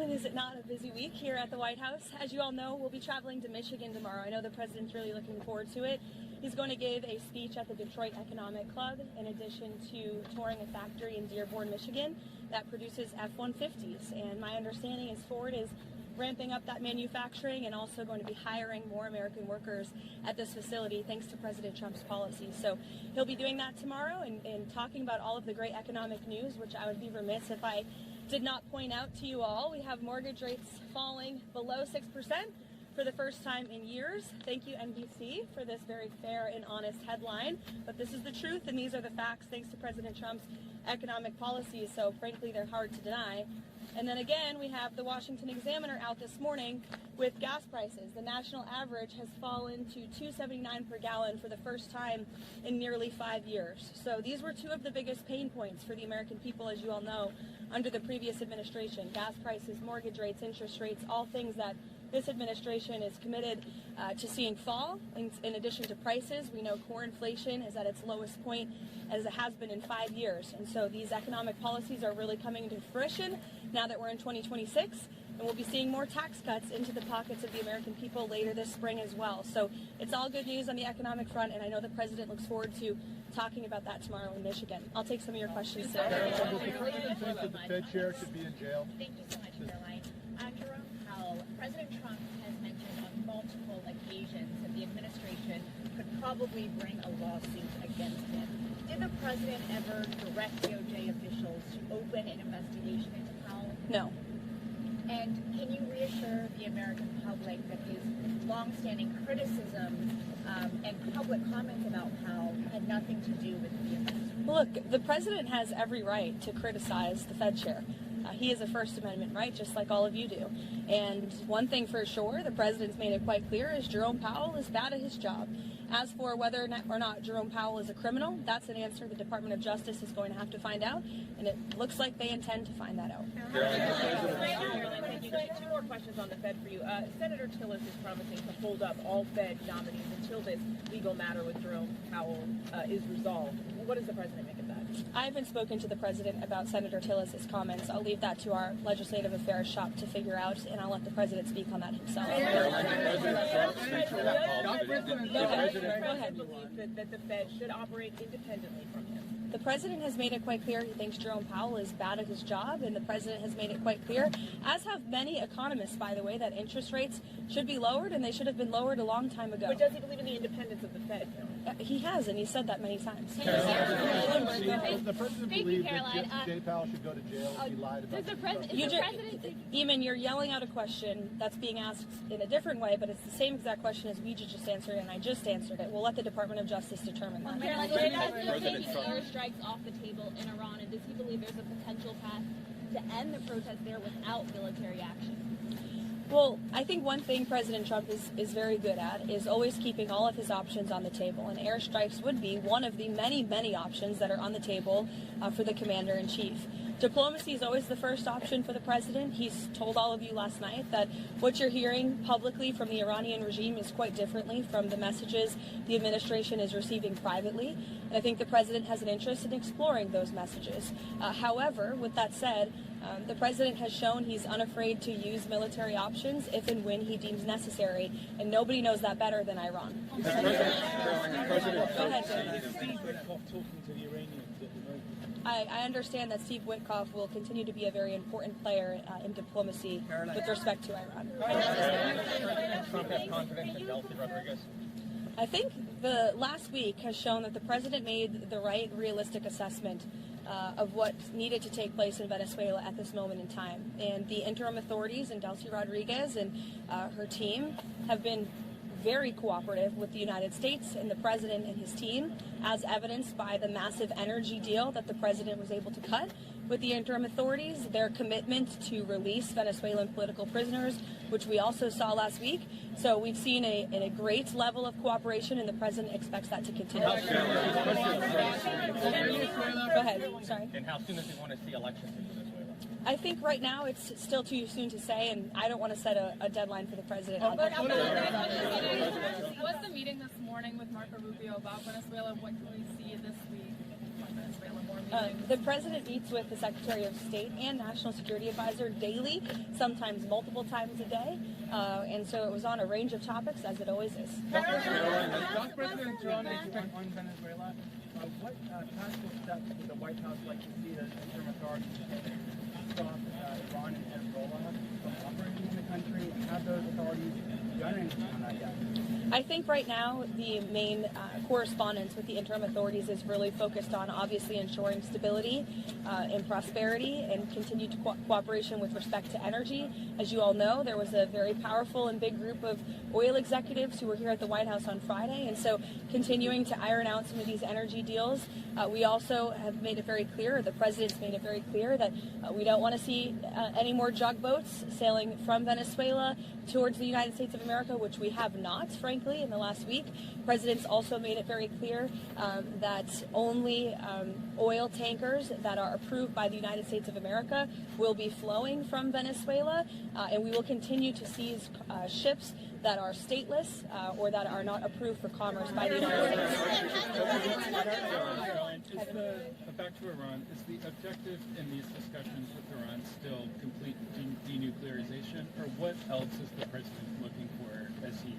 when is it not a busy week here at the White House? As you all know, we'll be traveling to Michigan tomorrow. I know the president's really looking forward to it. He's going to give a speech at the Detroit Economic Club, in addition to touring a factory in Dearborn, Michigan that produces F-150s. And my understanding is Ford is ramping up that manufacturing and also going to be hiring more American workers at this facility thanks to President Trump's policies. So he'll be doing that tomorrow and talking about all of the great economic news, which I would be remiss if I did not point out to you all. We have mortgage rates falling below 6% for the first time in years. Thank you, NBC, for this very fair and honest headline. But this is the truth, and these are the facts thanks to President Trump's economic policies. So frankly, they're hard to deny. And then again, we have the Washington Examiner out this morning with gas prices. The national average has fallen to $2.79 per gallon for the first time in nearly 5 years. So these were two of the biggest pain points for the American people, as you all know, under the previous administration. Gas prices, mortgage rates, interest rates, all things that this administration is committed to seeing fall. In addition to prices, we know core inflation is at its lowest point as it has been in 5 years. And so these economic policies are really coming into fruition now that we're in 2026. And we'll be seeing more tax cuts into the pockets of the American people later this spring as well. So it's all good news on the economic front, and I know the president looks forward to talking about that tomorrow in Michigan. I'll take some of your questions today. Does the president think that the Fed chair should be in jail? Thank you so much, Caroline. Jerome Powell, President Trump has mentioned on multiple occasions that the administration could probably bring a lawsuit against him. Did the president ever direct DOJ officials to open an investigation into Powell? No. And can you reassure the American public that his longstanding criticism and public comments about Powell had nothing to do with the investigation? Look, the president has every right to criticize the Fed chair. He has a First Amendment right, just like all of you do. And one thing for sure, the president's made it quite clear, is Jerome Powell is bad at his job. As for whether or not Jerome Powell is a criminal, that's an answer the Department of Justice is going to have to find out, and it looks like they intend to find that out. Two more questions on the Fed for you. Senator Tillis is promising to hold up all Fed nominees until this legal matter with Jerome Powell is resolved. What does the president make of that? I haven't spoken to the president about Senator Tillis' comments. I'll leave that to our legislative affairs shop to figure out, and I'll let the president speak on that himself. Go ahead. Believe that the Fed should operate independently from him. The president has made it quite clear he thinks Jerome Powell is bad at his job, and the president has made it quite clear, as have many economists, by the way, that interest rates should be lowered, and they should have been lowered a long time ago. But does he believe in the independence of the Fed? He has, and he said that many times. Does the president believe that Jay Powell should go to jail if he lied about the president? Eamon, you're yelling out a question that's being asked in a different way, but it's the same exact question as we just answered, and I just answered it. We'll let the Department of Justice determine that. Airstrikes off the table in Iran, and does he believe there's a potential path to end the protest there without military action? Well, I think one thing President Trump is very good at is always keeping all of his options on the table, and airstrikes would be one of the many, many options that are on the table for the commander-in-chief. Diplomacy is always the first option for the president. He's told all of you last night that what you're hearing publicly from the Iranian regime is quite differently from the messages the administration is receiving privately. And I think the president has an interest in exploring those messages. However, with that said, the president has shown he's unafraid to use military options if and when he deems necessary, and nobody knows that better than Iran. Go ahead, Jim. I understand that Steve Witkoff will continue to be a very important player in diplomacy with respect to Iran. I think the last week has shown that the president made the right, realistic assessment of what needed to take place in Venezuela at this moment in time. And the interim authorities and Delcy Rodriguez and her team have been very cooperative with the United States and the president and his team, as evidenced by the massive energy deal that the president was able to cut with the interim authorities, their commitment to release Venezuelan political prisoners, which we also saw last week. So we've seen a great level of cooperation, and the president expects that to continue. Go ahead. Sorry. And how soon does he want to see elections in Venezuela? I think right now it's still too soon to say, and I don't want to set a deadline for the president. What's the meeting this morning with Marco Rubio about Venezuela? What can we see this week? Venezuela more meetings? The president meets with the Secretary of State and National Security Advisor daily, sometimes multiple times a day, and so it was on a range of topics, as it always is. Does President Trump expect on Venezuela? What practical steps would the White House like to see the interim authorities stop Iran and Hezbollah from operating in the country? And have those authorities done anything on that yet? I think right now the main correspondence with the interim authorities is really focused on obviously ensuring stability and prosperity and continued cooperation with respect to energy. As you all know, there was a very powerful and big group of oil executives who were here at the White House on Friday, and so continuing to iron out some of these energy deals. We also have made it very clear, the president's made it very clear that we don't want to see any more jug boats sailing from Venezuela towards the United States of America, which we have not, frankly, in the last week. The president's also made it very clear that only oil tankers that are approved by the United States of America will be flowing from Venezuela, and we will continue to seize ships that are stateless or that are not approved for commerce by the United States. Back to Iran, is the objective in these discussions with Iran still complete denuclearization, or what else is the president looking for as he,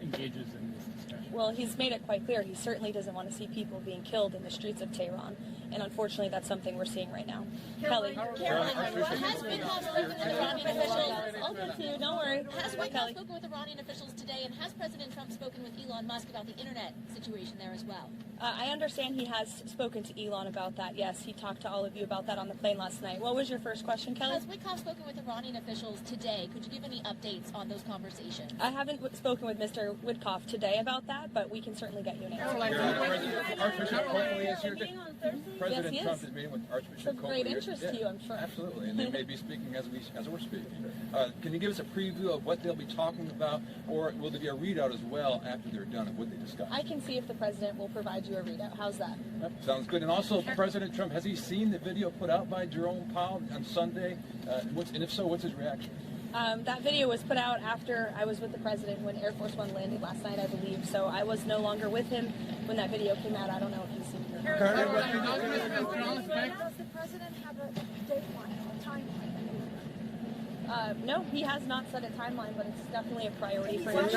engages in this discussion? Well, he's made it quite clear he certainly doesn't want to see people being killed in the streets of Tehran, and unfortunately that's something we're seeing right now. Kelly. Has Whitcomb spoken with Iranian officials? I'll get to you, don't worry. Has Whitcomb spoken with Iranian officials today, and has President Trump spoken with Elon Musk about the internet situation there as well? I understand he has spoken to Elon about that, yes. He talked to all of you about that on the plane last night. What was your first question, Kelly? Has Whitcomb spoken with Iranian officials today? Could you give any updates on those conversations? I haven't spoken with Mr. Witkoff today about that, but we can certainly get you an answer. Archbishop Coakley is here. President Yes, he Trump is. is meeting with It's Archbishop of Coakley. great interest to you, I'm sure. Absolutely, and they may be speaking as we're speaking. Can you give us a preview of what they'll be talking about, or will there be a readout as well after they're done of what they discuss? I can see if the president will provide you a readout. How's that? Sounds good. And also, President Trump, has he seen the video put out by Jerome Powell on Sunday? And if so, what's his reaction? That video was put out after I was with the president when Air Force One landed last night, I believe. So I was no longer with him when that video came out. I don't know if he's seen it. Does the president have a deadline, a timeline? No, he has not set a timeline, but it's definitely a priority for him.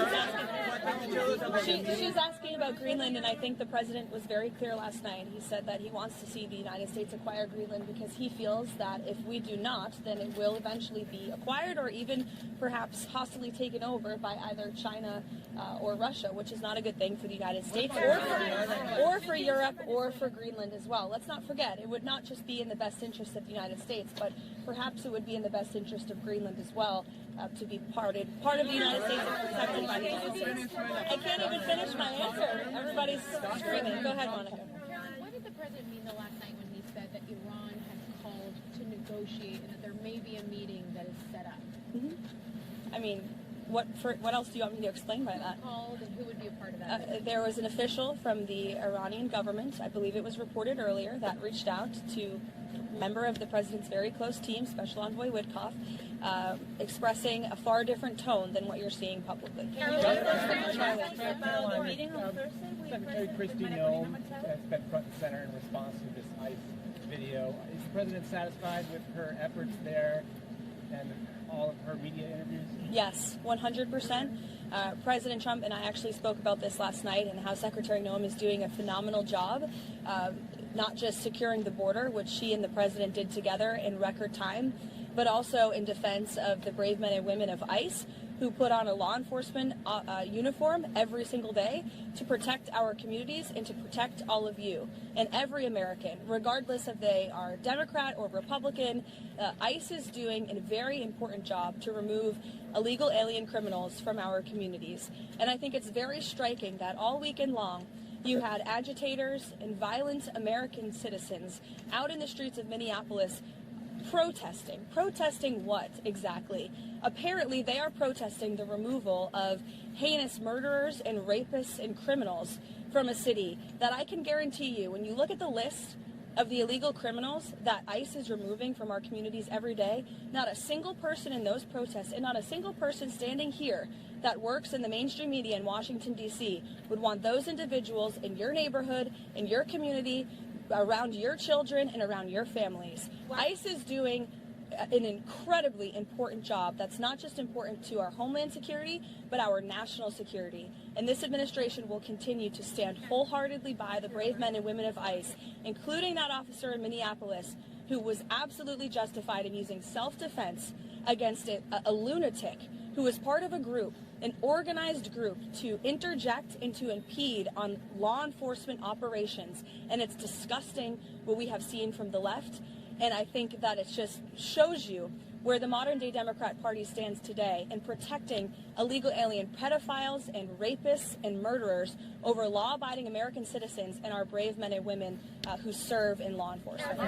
She's asking about Greenland, and I think the president was very clear last night. He said that he wants to see the United States acquire Greenland because he feels that if we do not, then it will eventually be acquired or even perhaps hostily taken over by either China or Russia, which is not a good thing for the United States or for Europe or for Greenland as well. Let's not forget, it would not just be in the best interest of the United States, but perhaps it would be in the best interest of Greenland as well to be part of the United States and protected by the United States. I can't even finish my answer. Everybody's screaming. Go ahead, Monica. What did the president mean the last night when he said that Iran has called to negotiate and that there may be a meeting that is set up? I mean, what else do you want me to explain by that? Who called and who would be a part of that? There was an official from the Iranian government, I believe it was reported earlier, that reached out to a member of the president's very close team, Special Envoy Witkoff, expressing a far different tone than what you're seeing publicly. Secretary Kristi Noem has been front and center in response to this ICE video. Is the president satisfied with her efforts there and all of her media interviews? Yes, 100%. President Trump and I actually spoke about this last night and how Secretary Noem is doing a phenomenal job, not just securing the border, which she and the president did together in record time, but also in defense of the brave men and women of ICE who put on a law enforcement uniform every single day to protect our communities and to protect all of you and every American, regardless if they are Democrat or Republican. ICE is doing a very important job to remove illegal alien criminals from our communities. And I think it's very striking that all weekend long, you had agitators and violent American citizens out in the streets of Minneapolis protesting. Protesting what exactly? Apparently they are protesting the removal of heinous murderers and rapists and criminals from a city that I can guarantee you, when you look at the list of the illegal criminals that ICE is removing from our communities every day, not a single person in those protests and not a single person standing here that works in the mainstream media in Washington, D.C. would want those individuals in your neighborhood, in your community, around your children and around your families. ICE is doing an incredibly important job that's not just important to our homeland security, but our national security. And this administration will continue to stand wholeheartedly by the brave men and women of ICE, including that officer in Minneapolis who was absolutely justified in using self-defense against a lunatic who was part of a group, an organized group, to interject and to impede on law enforcement operations. And it's disgusting what we have seen from the left. And I think that it just shows you where the modern-day Democrat Party stands today in protecting illegal alien pedophiles and rapists and murderers over law-abiding American citizens and our brave men and women who serve in law enforcement.